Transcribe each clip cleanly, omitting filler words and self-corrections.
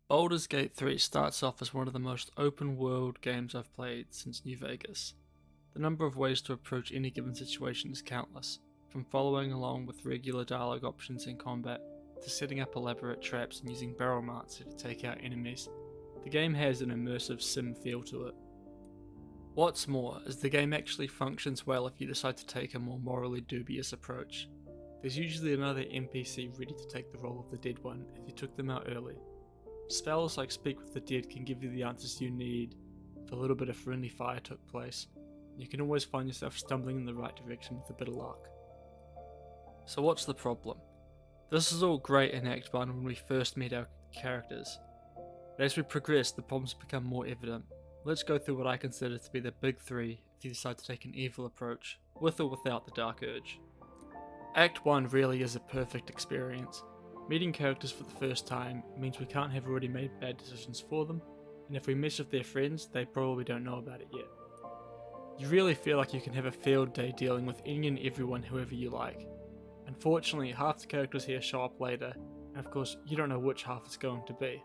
Baldur's Gate 3 starts off as one of the most open world games I've played since New Vegas. The number of ways to approach any given situation is countless, from following along with regular dialogue options in combat, to setting up elaborate traps and using barrelmancer to take out enemies. The game has an immersive sim feel to it. What's more, is the game actually functions well if you decide to take a more morally dubious approach. There's usually another NPC ready to take the role of the dead one if you took them out early. Spells like Speak with the Dead can give you the answers you need if a little bit of friendly fire took place. You can always find yourself stumbling in the right direction with a bit of luck. So what's the problem? This is all great in Act 1 when we first meet our characters, but as we progress the problems become more evident. Let's go through what I consider to be the big three if you decide to take an evil approach, with or without the Dark Urge. Act 1 really is a perfect experience. Meeting characters for the first time means we can't have already made bad decisions for them, and if we mess with their friends, they probably don't know about it yet. You really feel like you can have a field day dealing with any and everyone whoever you like. Unfortunately, half the characters here show up later, and of course you don't know which half it's going to be.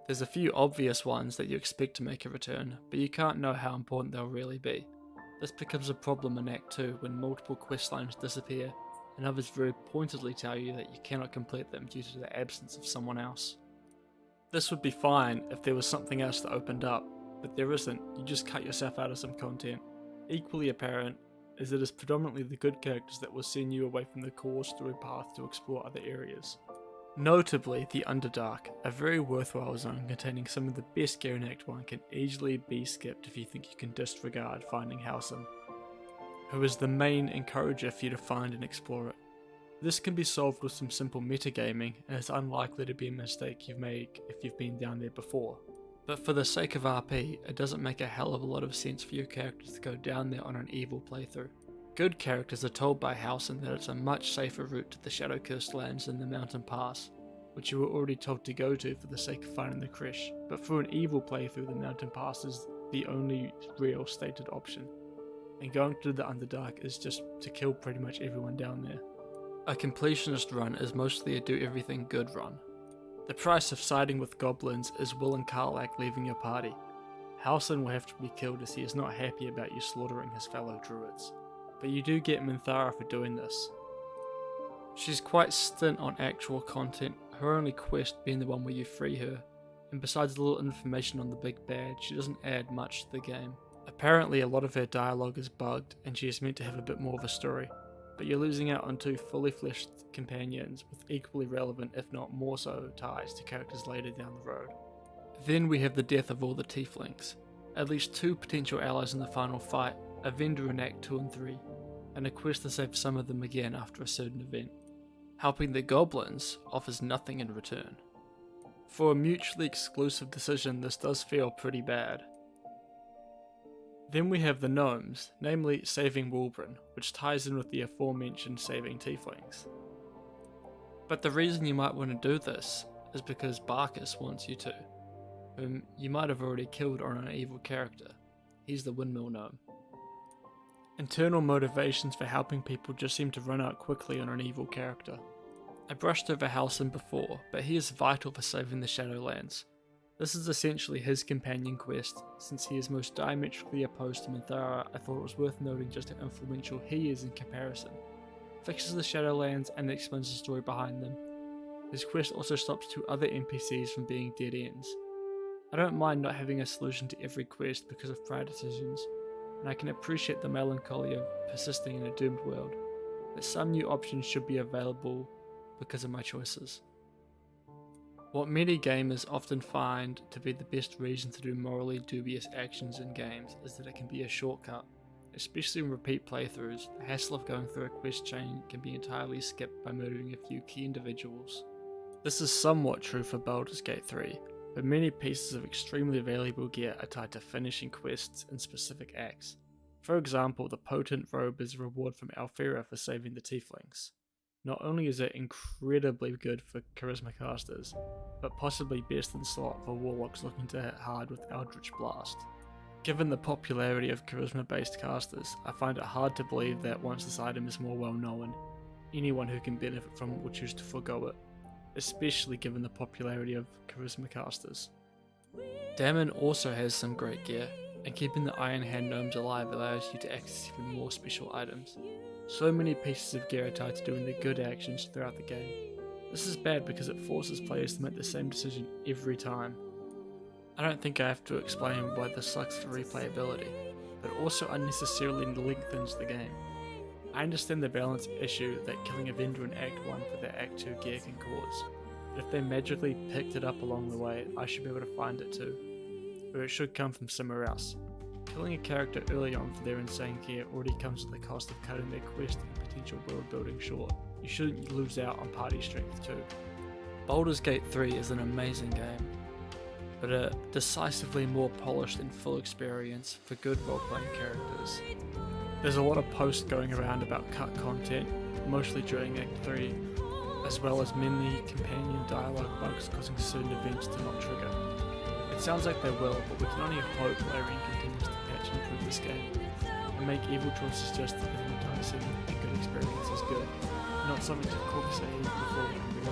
There's a few obvious ones that you expect to make a return, but you can't know how important they'll really be. This becomes a problem in Act 2 when multiple quest lines disappear, and others very pointedly tell you that you cannot complete them due to the absence of someone else. This would be fine if there was something else that opened up, but there isn't. You just cut yourself out of some content. Equally apparent is that it is predominantly the good characters that will send you away from the core story path to explore other areas. Notably, the Underdark, a very worthwhile zone containing some of the best gear in Act 1, can easily be skipped if you think you can disregard finding Halcyon, who is the main encourager for you to find and explore it. This can be solved with some simple metagaming, and it's unlikely to be a mistake you've made if you've been down there before. But for the sake of RP, it doesn't make a hell of a lot of sense for your characters to go down there on an evil playthrough. Good characters are told by Halcyon that it's a much safer route to the Shadow-Cursed lands than the Mountain Pass, which you were already told to go to for the sake of finding the Kresh, but for an evil playthrough the Mountain Pass is the only real stated option, and going to the Underdark is just to kill pretty much everyone down there. A completionist run is mostly a do-everything good run. The price of siding with goblins is Will and Karlach leaving your party. Halcyon will have to be killed as he is not happy about you slaughtering his fellow druids, but you do get Minthara for doing this. She's quite stint on actual content, her only quest being the one where you free her, and besides a little information on the big bad, she doesn't add much to the game. Apparently a lot of her dialogue is bugged and she is meant to have a bit more of a story, but you're losing out on two fully fleshed companions with equally relevant, if not more so, ties to characters later down the road. Then we have the death of all the tieflings. At least two potential allies in the final fight, a vendor in Act 2 and 3, and a quest to save some of them again after a certain event. Helping the goblins offers nothing in return. For a mutually exclusive decision, this does feel pretty bad. Then we have the gnomes, namely saving Wulbren, which ties in with the aforementioned saving tieflings. But the reason you might want to do this is because Barkus wants you to, whom you might have already killed on an evil character. He's the windmill gnome. Internal motivations for helping people just seem to run out quickly on an evil character. I brushed over Halcyon before, but he is vital for saving the Shadowlands. This is essentially his companion quest. Since he is most diametrically opposed to Minthara, I thought it was worth noting just how influential he is in comparison. Fixes the Shadowlands and explains the story behind them. His quest also stops two other NPCs from being dead ends. I don't mind not having a solution to every quest because of prior decisions, and I can appreciate the melancholy of persisting in a doomed world, but some new options should be available because of my choices. What many gamers often find to be the best reason to do morally dubious actions in games is that it can be a shortcut. Especially in repeat playthroughs, the hassle of going through a quest chain can be entirely skipped by murdering a few key individuals. This is somewhat true for Baldur's Gate 3, but many pieces of extremely valuable gear are tied to finishing quests in specific acts. For example, the potent robe is a reward from Alfera for saving the tieflings. Not only is it incredibly good for charisma casters, but possibly best in slot for warlocks looking to hit hard with Eldritch Blast. Given the popularity of charisma based casters, I find it hard to believe that once this item is more well known, anyone who can benefit from it will choose to forgo it. especially given the popularity of charisma casters. Dammon also has some great gear, and keeping the Iron Hand gnomes alive allows you to access even more special items. So many pieces of gear are tied to doing the good actions throughout the game. This is bad because it forces players to make the same decision every time. I don't think I have to explain why this sucks for replayability, but also unnecessarily lengthens the game. I understand the balance issue that killing a vendor in Act 1 for their Act 2 gear can cause, but if they magically picked it up along the way, I should be able to find it too, or it should come from somewhere else. Killing a character early on for their insane gear already comes at the cost of cutting their quest and potential world building short. You shouldn't lose out on party strength too. Baldur's Gate 3 is an amazing game, but a decisively more polished and full experience for good role-playing characters. There's a lot of posts going around about cut content, mostly during Act 3, as well as many companion dialogue bugs causing certain events to not trigger. It sounds like they will, but we can only hope Larian continues to patch and improve this game, and make evil choices just as enticing and good experience as good, not something to cook say before we can be